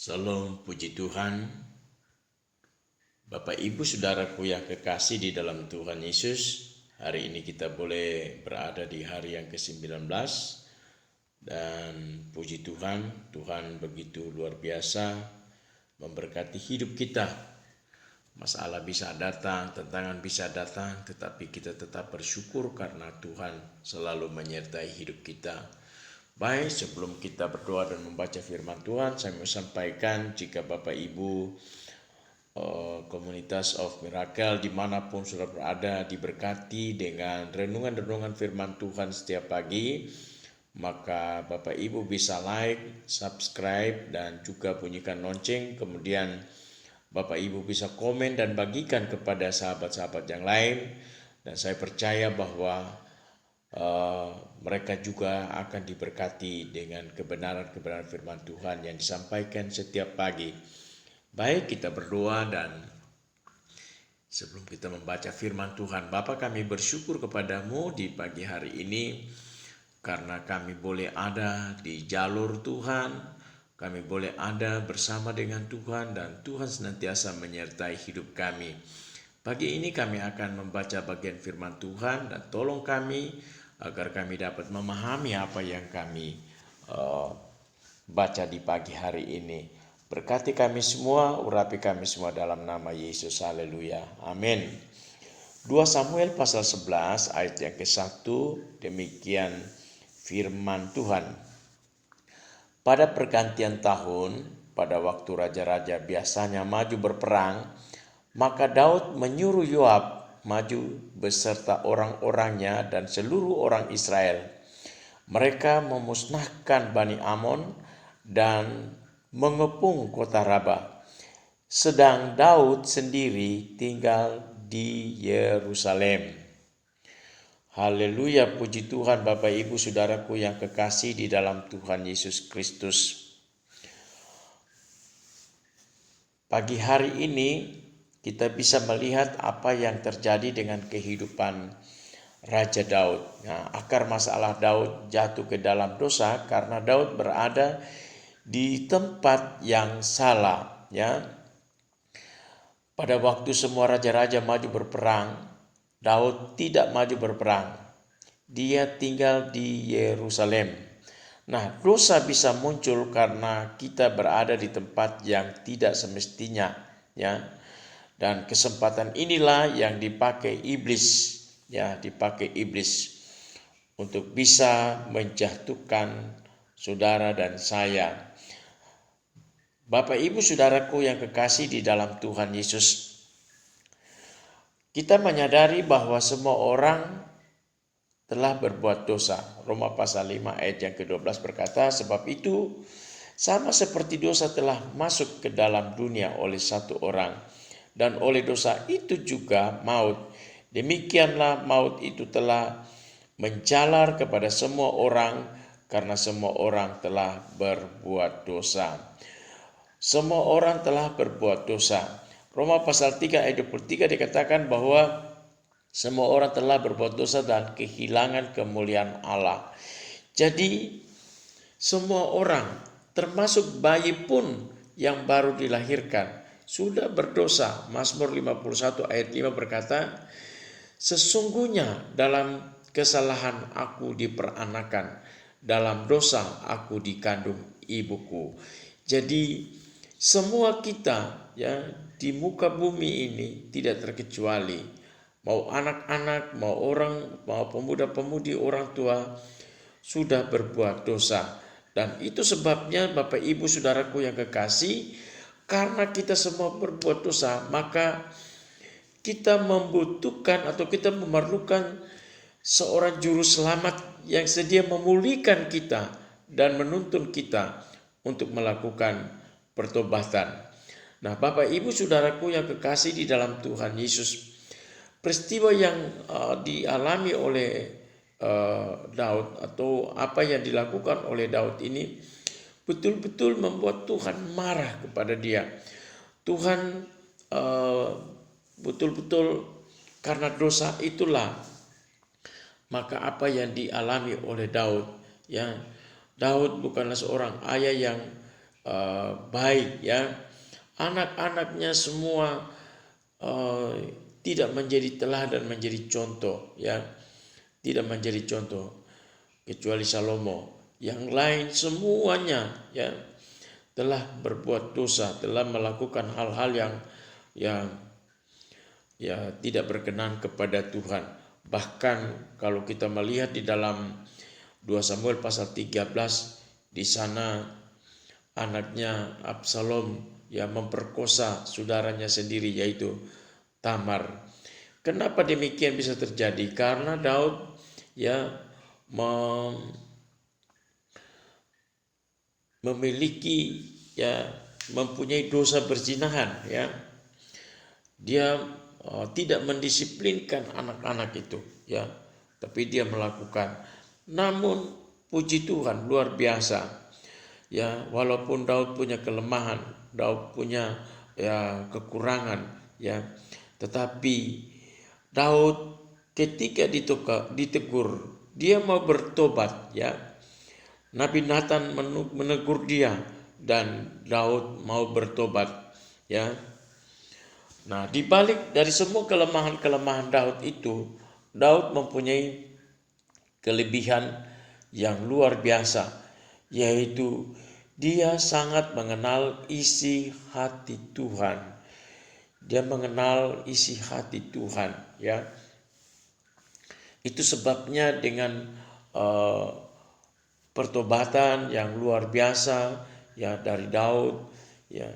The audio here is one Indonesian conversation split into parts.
Salam, puji Tuhan. Bapak Ibu Saudaraku yang kekasih di dalam Tuhan Yesus, hari ini kita boleh berada di hari yang ke-19 dan puji Tuhan, Tuhan begitu luar biasa memberkati hidup kita. Masalah bisa datang, tantangan bisa datang, tetapi kita tetap bersyukur karena Tuhan selalu menyertai hidup kita. Baik, sebelum kita berdoa dan membaca firman Tuhan, saya mau sampaikan jika Bapak Ibu komunitas of Miracle dimanapun sudah berada diberkati dengan renungan-renungan firman Tuhan setiap pagi, maka Bapak Ibu bisa like, subscribe, dan juga bunyikan lonceng. Kemudian Bapak Ibu bisa komen dan bagikan kepada sahabat-sahabat yang lain, dan saya percaya bahwa mereka juga akan diberkati dengan kebenaran-kebenaran firman Tuhan yang disampaikan setiap pagi. Baik, kita berdoa, dan sebelum kita membaca firman Tuhan, Bapa, kami bersyukur kepadamu di pagi hari ini karena kami boleh ada di jalur Tuhan, kami boleh ada bersama dengan Tuhan, dan Tuhan senantiasa menyertai hidup kami. Pagi ini kami akan membaca bagian firman Tuhan, dan tolong kami agar kami dapat memahami apa yang kami baca di pagi hari ini. Berkati kami semua, urapi kami semua dalam nama Yesus. Haleluya. Amin. 2 Samuel pasal 11 ayat yang ke-1, demikian firman Tuhan. Pada pergantian tahun, pada waktu raja-raja biasanya maju berperang, maka Daud menyuruh Yoab maju beserta orang-orangnya dan seluruh orang Israel. Mereka memusnahkan Bani Amon dan mengepung kota Raba. Sedang Daud sendiri tinggal di Yerusalem. Haleluya, puji Tuhan. Bapak Ibu Saudaraku yang kekasih di dalam Tuhan Yesus Kristus. Pagi hari ini kita bisa melihat apa yang terjadi dengan kehidupan Raja Daud. Nah, akar masalah Daud jatuh ke dalam dosa karena Daud berada di tempat yang salah, ya. Pada waktu semua raja-raja maju berperang, Daud tidak maju berperang. Dia tinggal di Yerusalem. Nah, dosa bisa muncul karena kita berada di tempat yang tidak semestinya, ya. Dan kesempatan inilah yang dipakai iblis, ya, dipakai iblis untuk bisa menjatuhkan saudara dan saya. Bapak Ibu Saudaraku yang kekasih di dalam Tuhan Yesus, kita menyadari bahwa semua orang telah berbuat dosa. Roma pasal 5 ayat yang ke-12 berkata, sebab itu sama seperti dosa telah masuk ke dalam dunia oleh satu orang, dan oleh dosa itu juga maut. Demikianlah maut itu telah menjalar kepada semua orang karena semua orang telah berbuat dosa. Semua orang telah berbuat dosa. Roma pasal 3 ayat 23 dikatakan bahwa semua orang telah berbuat dosa dan kehilangan kemuliaan Allah. Jadi semua orang, termasuk bayi pun yang baru dilahirkan, sudah berdosa. Mazmur 51 ayat 5 berkata, sesungguhnya dalam kesalahan aku diperanakan, dalam dosa aku dikandung ibuku. Jadi semua kita, ya, di muka bumi ini tidak terkecuali, mau anak-anak, mau orang, mau pemuda-pemudi, orang tua, sudah berbuat dosa. Dan itu sebabnya Bapak Ibu Saudaraku yang kekasih, karena kita semua berbuat dosa, maka kita membutuhkan atau kita memerlukan seorang juru selamat yang sedia memulihkan kita dan menuntun kita untuk melakukan pertobatan. Nah, Bapak Ibu Saudaraku yang kekasih di dalam Tuhan Yesus, peristiwa yang dialami oleh Daud atau apa yang dilakukan oleh Daud ini betul-betul membuat Tuhan marah kepada dia. Tuhan betul-betul karena dosa itulah maka apa yang dialami oleh Daud, ya. Daud bukanlah seorang ayah yang baik ya. Anak-anaknya semua tidak menjadi teladan, menjadi contoh ya. Tidak menjadi contoh kecuali Salomo. Yang lain semuanya ya telah berbuat dosa, telah melakukan hal-hal yang ya tidak berkenan kepada Tuhan. Bahkan kalau kita melihat di dalam 2 Samuel pasal 13, di sana anaknya Absalom yang memperkosa saudaranya sendiri yaitu Tamar. Kenapa demikian bisa terjadi? Karena Daud ya memiliki ya mempunyai dosa perzinahan ya. Dia tidak mendisiplinkan anak-anak itu ya, tapi dia melakukan. Namun puji Tuhan luar biasa ya, walaupun Daud punya kelemahan, Daud punya ya kekurangan ya, tetapi Daud ketika ditegur, dia mau bertobat ya. Nabi Nathan menegur dia dan Daud mau bertobat ya. Nah, di balik dari semua kelemahan-kelemahan Daud itu, Daud mempunyai kelebihan yang luar biasa, yaitu dia sangat mengenal isi hati Tuhan. Dia mengenal isi hati Tuhan, ya. Itu sebabnya dengan pertobatan yang luar biasa ya dari Daud, ya,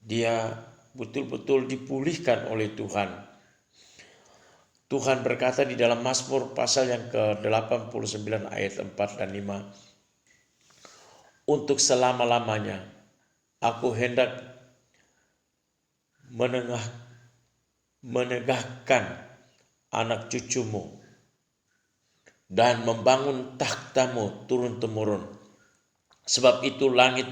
dia betul-betul dipulihkan oleh Tuhan. Tuhan berkata di dalam Mazmur pasal yang ke-89 ayat 4 dan 5. Untuk selama-lamanya aku hendak menegakkan anak cucumu dan membangun takhtamu turun-temurun. Sebab itu langit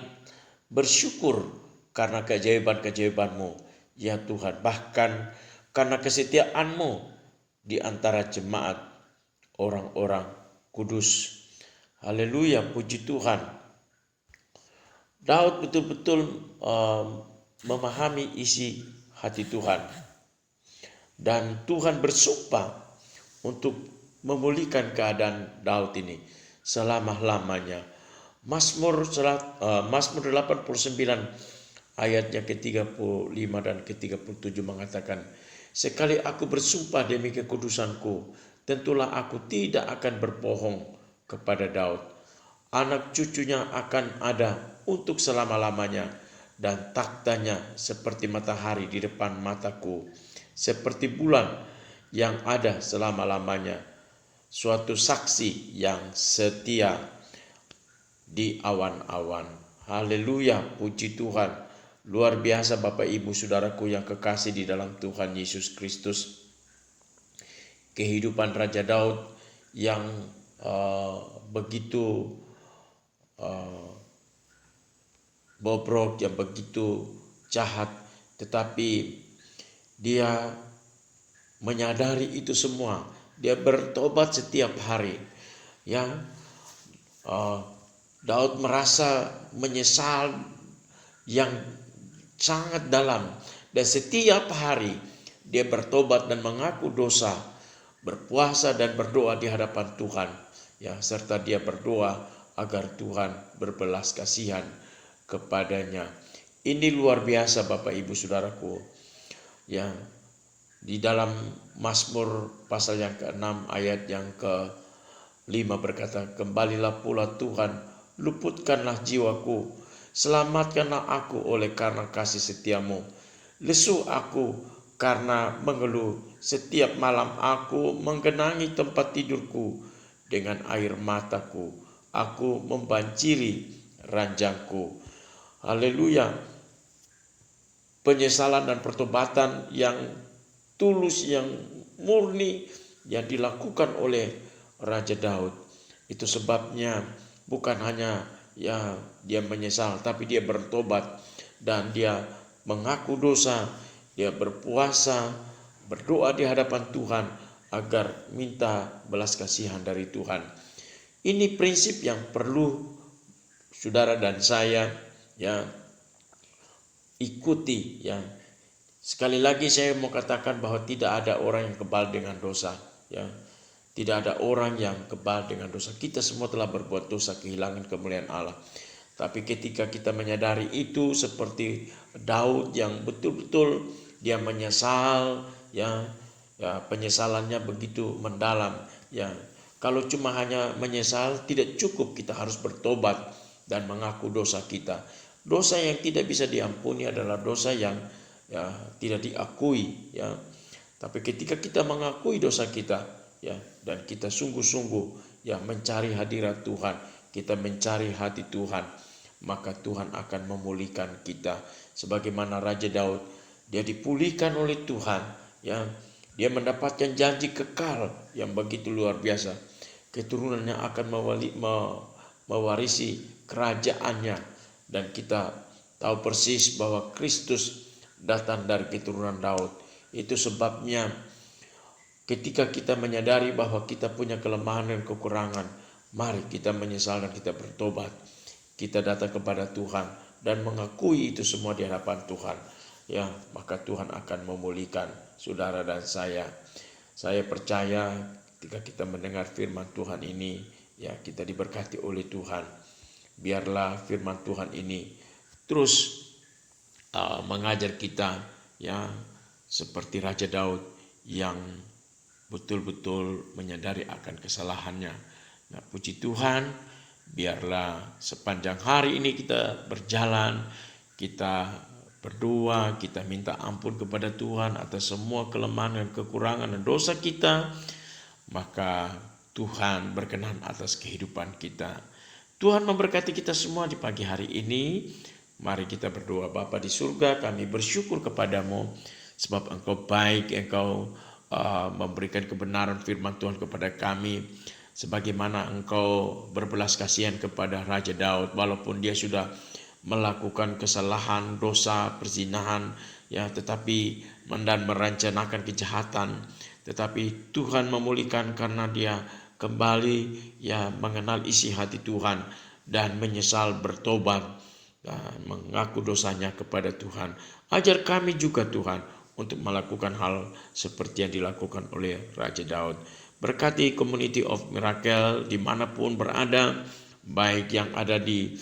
bersyukur karena keajaiban-keajaibanmu, ya Tuhan. Bahkan karena kesetiaanmu di antara jemaat orang-orang kudus. Haleluya, puji Tuhan. Daud betul-betul memahami isi hati Tuhan. Dan Tuhan bersumpah untuk memulihkan keadaan Daud ini selama-lamanya. Mazmur 89 ayatnya ke-35 dan ke-37 mengatakan, sekali aku bersumpah demi kekudusanku, tentulah aku tidak akan berbohong kepada Daud. Anak cucunya akan ada untuk selama-lamanya, dan takhtanya seperti matahari di depan mataku, seperti bulan yang ada selama-lamanya, suatu saksi yang setia di awan-awan. Haleluya, puji Tuhan. Luar biasa Bapak Ibu Saudaraku yang kekasih di dalam Tuhan Yesus Kristus. Kehidupan Raja Daud yang begitu bobrok, yang begitu jahat, tetapi dia menyadari itu semua. Dia bertobat setiap hari. Ya, Daud merasa menyesal yang sangat dalam, dan setiap hari dia bertobat dan mengaku dosa, berpuasa dan berdoa di hadapan Tuhan, ya, serta dia berdoa agar Tuhan berbelas kasihan kepadanya. Ini luar biasa Bapak Ibu Saudaraku. Ya, di dalam Mazmur pasal yang ke-6 ayat yang ke-5 berkata, kembalilah pula Tuhan, luputkanlah jiwaku, selamatkanlah aku oleh karena kasih setiamu. Lesu aku karena mengeluh, setiap malam aku menggenangi tempat tidurku dengan air mataku, aku membanjiri ranjangku. Haleluya. Penyesalan dan pertobatan yang tulus, yang murni yang dilakukan oleh Raja Daud. Itu sebabnya bukan hanya ya dia menyesal, tapi dia bertobat dan dia mengaku dosa, dia berpuasa, berdoa di hadapan Tuhan agar minta belas kasihan dari Tuhan. Ini prinsip yang perlu saudara dan saya Ya, ikuti ya. Sekali lagi saya mau katakan bahwa tidak ada orang yang kebal dengan dosa, ya. Tidak ada orang yang kebal dengan dosa. Kita semua telah berbuat dosa, kehilangan kemuliaan Allah. Tapi ketika kita menyadari itu, seperti Daud yang betul-betul dia menyesal, ya, penyesalannya begitu mendalam, ya. Kalau cuma hanya menyesal tidak cukup, kita harus bertobat dan mengaku dosa kita. Dosa yang tidak bisa diampuni adalah dosa yang tidak diakui, ya. Tapi ketika kita mengakui dosa kita, ya, dan kita sungguh-sungguh ya mencari hadirat Tuhan, kita mencari hati Tuhan, maka Tuhan akan memulihkan kita. Sebagaimana Raja Daud, dia dipulihkan oleh Tuhan, ya. Dia mendapatkan janji kekal yang begitu luar biasa. Keturunannya akan mewarisi kerajaannya, dan kita tahu persis bahwa Kristus datang dari keturunan Daud. Itu sebabnya ketika kita menyadari bahwa kita punya kelemahan dan kekurangan, mari kita menyesal dan kita bertobat. Kita datang kepada Tuhan dan mengakui itu semua di hadapan Tuhan. Ya, maka Tuhan akan memulihkan saudara dan saya. Saya percaya ketika kita mendengar firman Tuhan ini, ya, kita diberkati oleh Tuhan. Biarlah firman Tuhan ini terus mengajar kita, ya, seperti Raja Daud yang betul-betul menyadari akan kesalahannya. Nah, puji Tuhan, biarlah sepanjang hari ini kita berjalan, kita berdoa, kita minta ampun kepada Tuhan atas semua kelemahan dan kekurangan dan dosa kita, maka Tuhan berkenan atas kehidupan kita. Tuhan memberkati kita semua di pagi hari ini. Mari kita berdoa. Bapa di surga, kami bersyukur kepadamu sebab Engkau baik, Engkau memberikan kebenaran firman Tuhan kepada kami. Sebagaimana Engkau berbelas kasihan kepada Raja Daud, walaupun dia sudah melakukan kesalahan, dosa, perzinahan, ya, tetapi dan merencanakan kejahatan, tetapi Tuhan memulihkan karena dia kembali, ya, mengenal isi hati Tuhan dan menyesal, bertobat dan mengaku dosanya kepada Tuhan. Ajar kami juga Tuhan untuk melakukan hal seperti yang dilakukan oleh Raja Daud. Berkati Community of Miracle dimanapun berada, baik yang ada di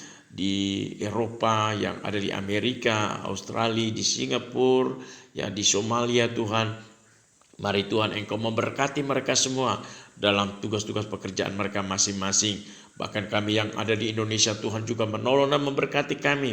Eropa, yang ada di Amerika, Australia, di Singapura, ya, di Somalia Tuhan. Mari Tuhan Engkau memberkati mereka semua dalam tugas-tugas pekerjaan mereka masing-masing. Bahkan kami yang ada di Indonesia, Tuhan juga menolong dan memberkati kami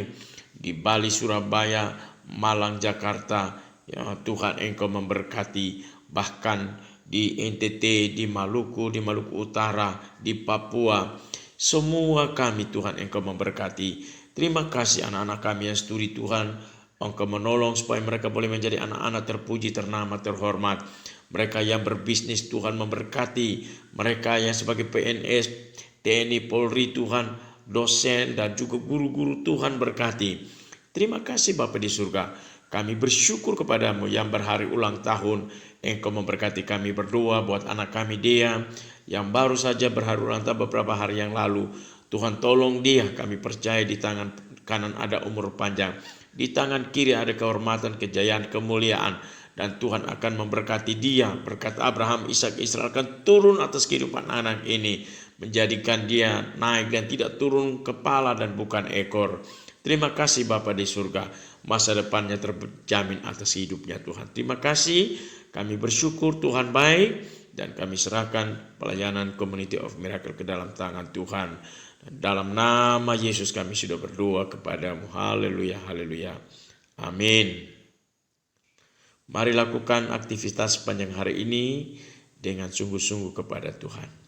di Bali, Surabaya, Malang, Jakarta. Ya, Tuhan Engkau memberkati, bahkan di NTT, di Maluku Utara, di Papua. Semua kami Tuhan Engkau memberkati. Terima kasih anak-anak kami yang studi Tuhan. Engkau menolong supaya mereka boleh menjadi anak-anak terpuji, ternama, terhormat. Mereka yang berbisnis Tuhan memberkati. Mereka yang sebagai PNS, TNI, Polri Tuhan, dosen dan juga guru-guru Tuhan berkati. Terima kasih Bapa di surga. Kami bersyukur kepadamu yang berhari ulang tahun. Engkau memberkati kami. Berdoa buat anak kami Dea yang baru saja berhari ulang tahun beberapa hari yang lalu. Tuhan tolong dia. Kami percaya di tangan kanan ada umur panjang, di tangan kiri ada kehormatan, kejayaan, kemuliaan, dan Tuhan akan memberkati dia. Berkat Abraham, Ishak, Israel akan turun atas kehidupan anak ini, menjadikan dia naik dan tidak turun kepala dan bukan ekor. Terima kasih Bapa di surga, masa depannya terjamin atas hidupnya Tuhan. Terima kasih, kami bersyukur Tuhan baik, dan kami serahkan pelayanan Community of Miracle ke dalam tangan Tuhan. Dan dalam nama Yesus kami sudah berdoa kepadamu. Haleluya, haleluya. Amin. Mari lakukan aktivitas sepanjang hari ini dengan sungguh-sungguh kepada Tuhan.